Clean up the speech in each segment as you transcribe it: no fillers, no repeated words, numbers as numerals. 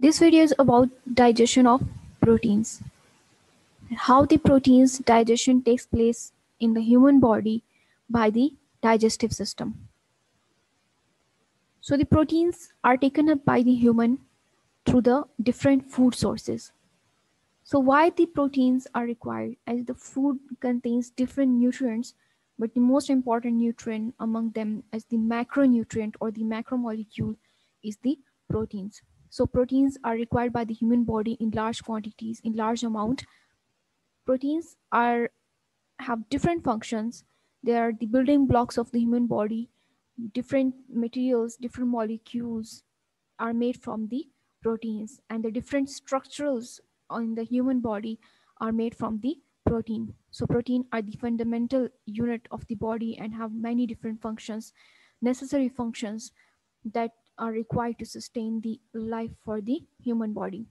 This video is about digestion of proteins. How the proteins digestion takes place in the human body by the digestive system. So the proteins are taken up by the human through the different food sources. So why the proteins are required, as the food contains different nutrients, but the most important nutrient among them as the macronutrient or the macromolecule is the proteins. So proteins are required by the human body in large quantities, in large amount. Proteins have different functions. They are the building blocks of the human body. Different materials, different molecules are made from the proteins, and the different structurals in the human body are made from the protein. So protein are the fundamental unit of the body and have many different functions, necessary functions that are required to sustain the life for the human body.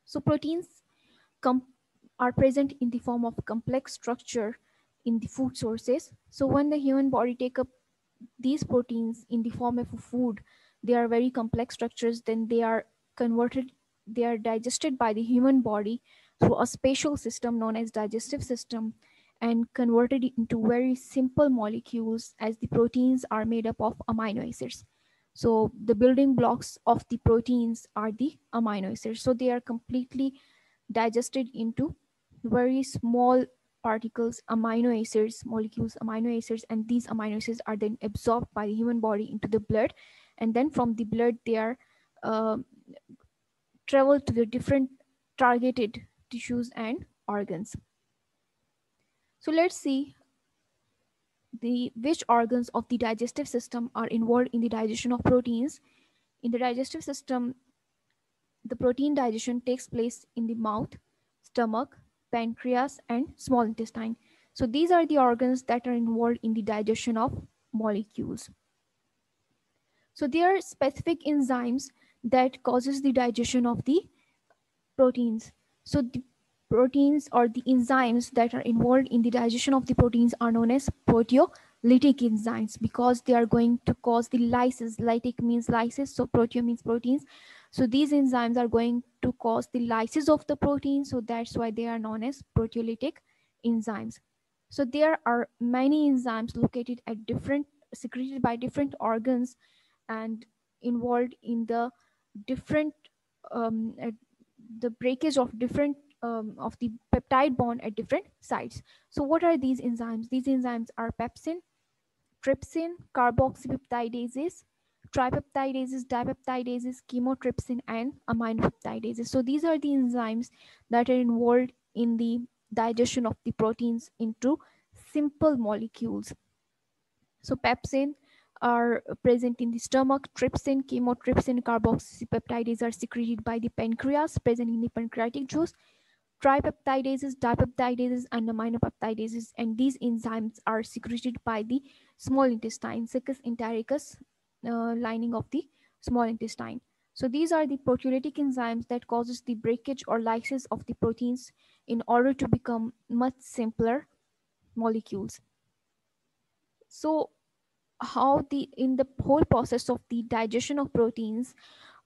So proteins are present in the form of complex structure in the food sources. So when the human body take up these proteins in the form of a food, they are very complex structures. Then they are converted, they are digested by the human body through a special system known as digestive system, and converted into very simple molecules, as the proteins are made up of amino acids. So the building blocks of the proteins are the amino acids. So they are completely digested into very small particles, amino acids, molecules, amino acids, and these amino acids are then absorbed by the human body into the blood, and then from the blood they are uh, travel to the different targeted tissues and organs. So let's see the which organs of the digestive system are involved in the digestion of proteins. In the digestive system, the protein digestion takes place in the mouth, stomach, pancreas, and small intestine. So these are the organs that are involved in the digestion of molecules. So there are specific enzymes that causes the digestion of the proteins. So the proteins or the enzymes that are involved in the digestion of the proteins are known as proteolytic enzymes, because they are going to cause the lysis. Lytic means lysis, so proteo means proteins. So these enzymes are going to cause the lysis of the protein, so that's why they are known as proteolytic enzymes. So there are many enzymes located at different, secreted by different organs and involved in the different the breakage of different of the peptide bond at different sites. So what are these enzymes? These enzymes are pepsin, trypsin, carboxypeptidases, tripeptidases, dipeptidases, chymotrypsin, and aminopeptidases. So these are the enzymes that are involved in the digestion of the proteins into simple molecules. So pepsin are present in the stomach. Trypsin, chymotrypsin, carboxypeptidases are secreted by the pancreas, present in the pancreatic juice. Tripeptidases, dipeptidases, and aminopeptidases, and these enzymes are secreted by the small intestine, succus entericus, lining of the small intestine. So these are the proteolytic enzymes that causes the breakage or lysis of the proteins in order to become much simpler molecules. So how the in the whole process of the digestion of proteins,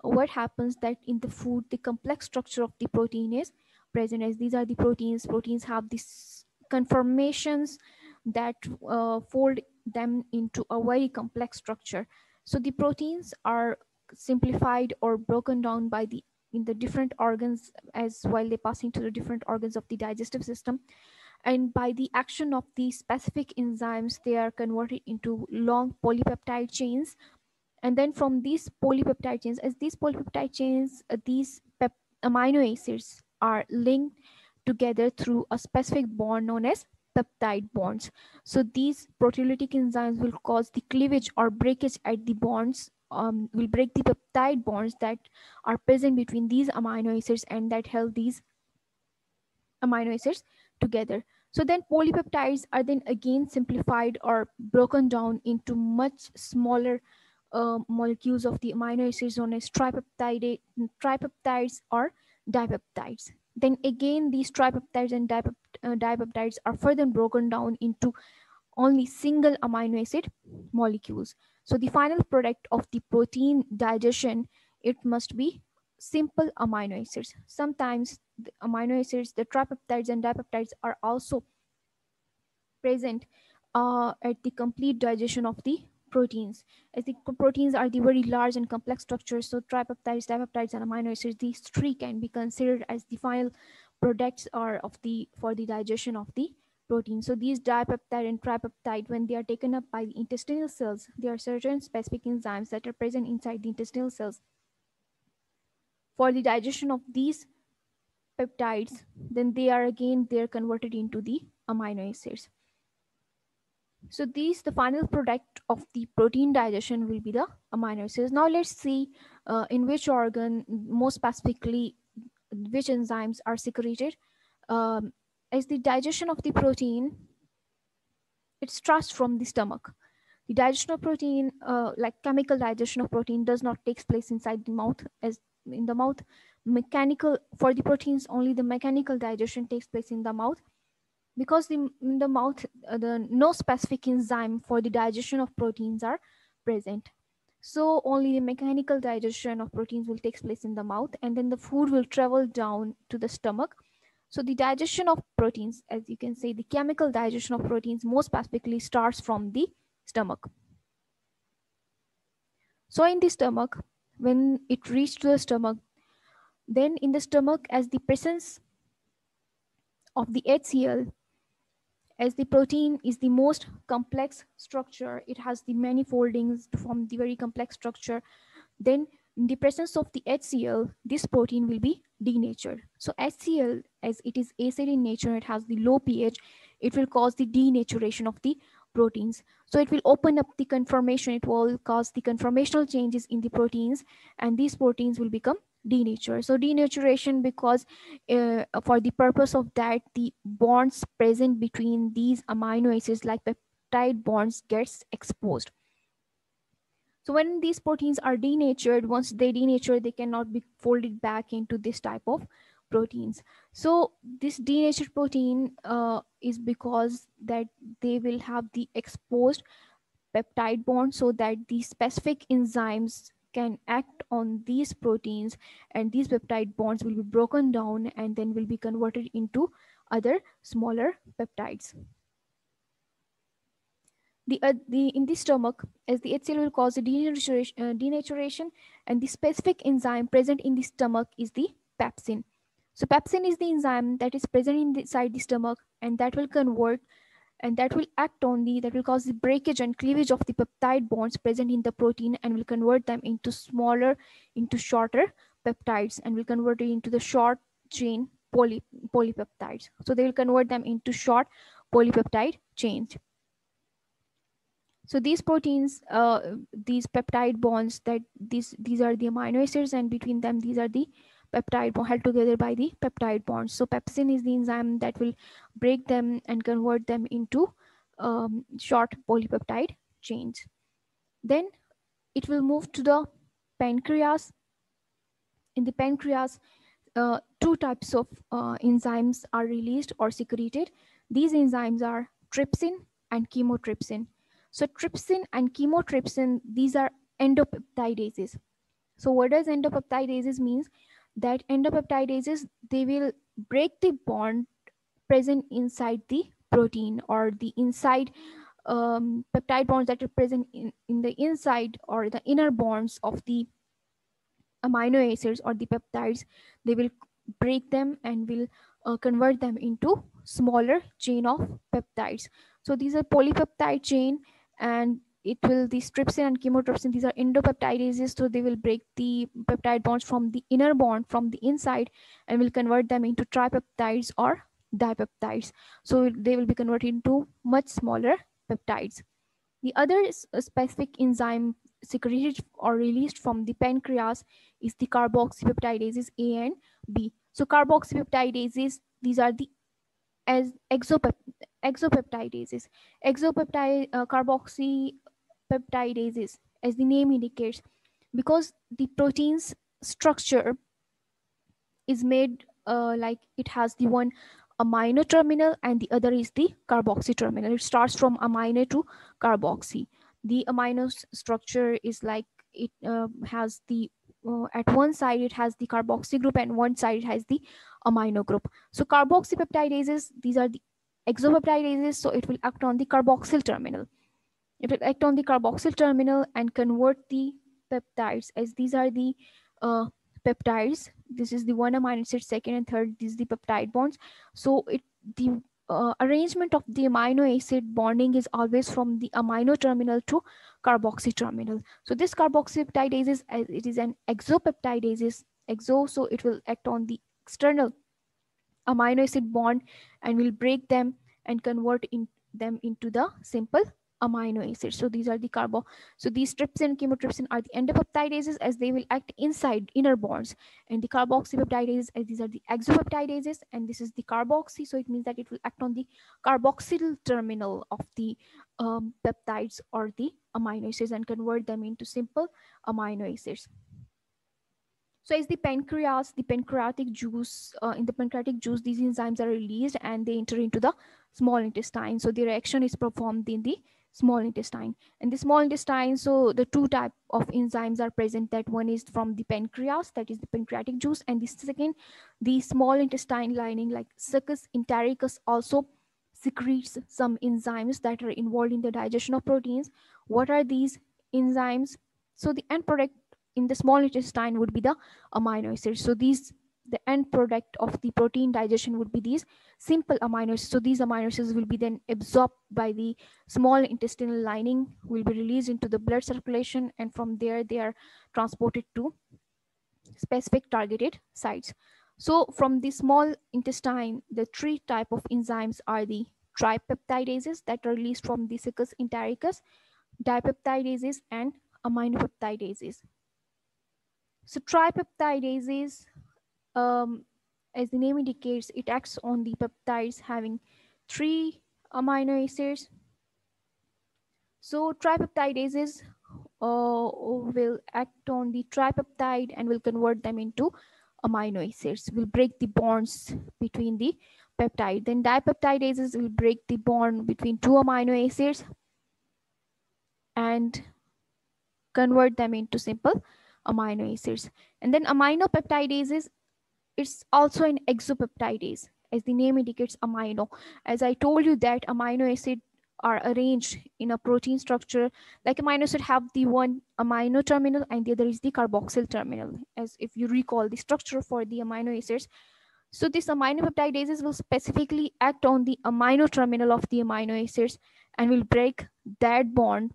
what happens that in the food the complex structure of the protein is present, as these are the proteins have these conformations that fold them into a very complex structure. So the proteins are simplified or broken down by the in the different organs, as while they pass into the different organs of the digestive system, and by the action of these specific enzymes they are converted into long polypeptide chains. And then from these polypeptide chains, as these polypeptide chains, amino acids are linked together through a specific bond known as peptide bonds. So these proteolytic enzymes will cause the cleavage or breakage at the bonds, will break the peptide bonds that are present between these amino acids and that held these amino acids together. So then polypeptides are then again simplified or broken down into much smaller molecules of the amino acids known as tripeptides or dipeptides. Then again, these tripeptides and dipeptides are further broken down into only single amino acid molecules. So the final product of the protein digestion, it must be simple amino acids. Sometimes the amino acids, the tripeptides and dipeptides, are also present at the complete digestion of the proteins. As the proteins are the very large and complex structures, so tripeptides, dipeptides, and amino acids, these three can be considered as the final products are of the for the digestion of the protein. So these dipeptide and tripeptide, when they are taken up by the intestinal cells, there are certain specific enzymes that are present inside the intestinal cells for the digestion of these peptides. Then they are converted into the amino acids. So these, the final product of the protein digestion, will be the amino acids. Now let's see in which organ, more specifically, which enzymes are secreted. As the digestion of the protein, it starts from the stomach. The digestion of protein, like chemical digestion of protein, does not take place inside the mouth. As in the mouth, mechanical, for the proteins, only the mechanical digestion takes place in the mouth, because in the mouth, no specific enzyme for the digestion of proteins are present. So only the mechanical digestion of proteins will take place in the mouth, and then the food will travel down to the stomach. So the digestion of proteins, as you can say, the chemical digestion of proteins most specifically starts from the stomach. So in the stomach, when it reaches to the stomach, then in the stomach, as the presence of the HCl, as the protein is the most complex structure, it has the many foldings to form the very complex structure, then in the presence of the HCl, this protein will be denatured. So HCl, as it is acid in nature, it has the low pH, it will cause the denaturation of the proteins. So it will open up the conformation, it will cause the conformational changes in the proteins, and these proteins will become denatured. So denaturation, because for the purpose of that, the bonds present between these amino acids, like peptide bonds, gets exposed. So when these proteins are denatured, once they denature, they cannot be folded back into this type of proteins. So this denatured protein is because that they will have the exposed peptide bond, so that the specific enzymes can act on these proteins, and these peptide bonds will be broken down and then will be converted into other smaller peptides. In the stomach, as the HCl will cause the denaturation, and the specific enzyme present in the stomach is the pepsin. So pepsin is the enzyme that is present inside the stomach, and that will convert, and that will act on that will cause the breakage and cleavage of the peptide bonds present in the protein, and will convert them into shorter peptides, and will convert it into the short chain polypeptides. So they will convert them into short polypeptide chains. So these proteins, these peptide bonds, that these are the amino acids, and between them these are the peptide bond held together by the peptide bonds. So pepsin is the enzyme that will break them and convert them into short polypeptide chains. Then it will move to the pancreas. In the pancreas, two types of enzymes are released or secreted. These enzymes are trypsin and chymotrypsin. So trypsin and chymotrypsin, these are endopeptidases. So what does endopeptidases means? That endopeptidases, they will break the bond present inside the protein, or the inside peptide bonds that are present in the inside or the inner bonds of the amino acids or the peptides. They will break them and will convert them into smaller chain of peptides. So these are polypeptide chain, and these trypsin and chymotrypsin, these are endopeptidases. So they will break the peptide bonds from the inner bond from the inside, and will convert them into tripeptides or dipeptides. So they will be converted into much smaller peptides. The other specific enzyme secreted or released from the pancreas is the carboxypeptidases A and B. So carboxypeptidases, these are the exopeptidases. Carboxypeptidases, as the name indicates, because the protein's structure is made like it has the one amino terminal and the other is the carboxy terminal. It starts from amino to carboxy. The amino structure is like it has the at one side it has the carboxy group and one side it has the amino group. So carboxypeptidases, these are the exopeptidases, so it will act on the carboxyl terminal. It will act on the carboxyl terminal and convert the peptides, as these are the peptides. This is the one amino acid, second and third, this is the peptide bonds. So the arrangement of the amino acid bonding is always from the amino terminal to carboxy terminal. So this carboxypeptidase, it is an exopeptidase, so it will act on the external amino acid bond and will break them and convert them into the simple amino acids. So these are the so these trypsin chymotrypsin are the endopeptidases, as they will act inside inner bonds, and the carboxypeptidases, as these are the exopeptidases, and this is the carboxy, so it means that it will act on the carboxyl terminal of the peptides or the amino acids and convert them into simple amino acids. So as the pancreatic juice, in the pancreatic juice, these enzymes are released and they enter into the small intestine. So the reaction is performed in the small intestine. And the small intestine, so the two type of enzymes are present. That one is from the pancreas, that is the pancreatic juice, and the second, the small intestine lining like succus entericus also secretes some enzymes that are involved in the digestion of proteins. What are these enzymes? So the end product in the small intestine would be the amino acids. So the end product of the protein digestion would be these simple amino acids. So these amino acids will be then absorbed by the small intestinal lining, will be released into the blood circulation, and from there they are transported to specific targeted sites. So from the small intestine, the three type of enzymes are the tripeptidases that are released from the succus entericus, dipeptidases, and aminopeptidases. So tripeptidases, as the name indicates, it acts on the peptides having 3 amino acids. So tripeptidases will act on the tripeptide and will convert them into amino acids, will break the bonds between the peptide. Then dipeptidases will break the bond between 2 amino acids and convert them into simple amino acids. And then aminopeptidases, it's also an exopeptidase, as the name indicates, amino. As I told you that amino acid are arranged in a protein structure. Like amino acid have the one amino terminal and the other is the carboxyl terminal, as if you recall the structure for the amino acids. So this aminopeptidases will specifically act on the amino terminal of the amino acids and will break that bond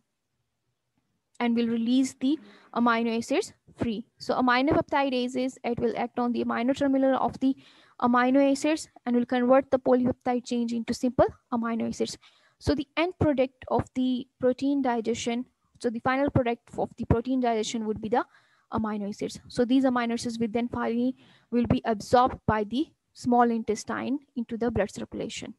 and will release the amino acids free. So aminopeptidases, it will act on the amino terminal of the amino acids and will convert the polypeptide chain into simple amino acids. So the end product of the protein digestion, so the final product of the protein digestion would be the amino acids. So these amino acids will then finally will be absorbed by the small intestine into the blood circulation.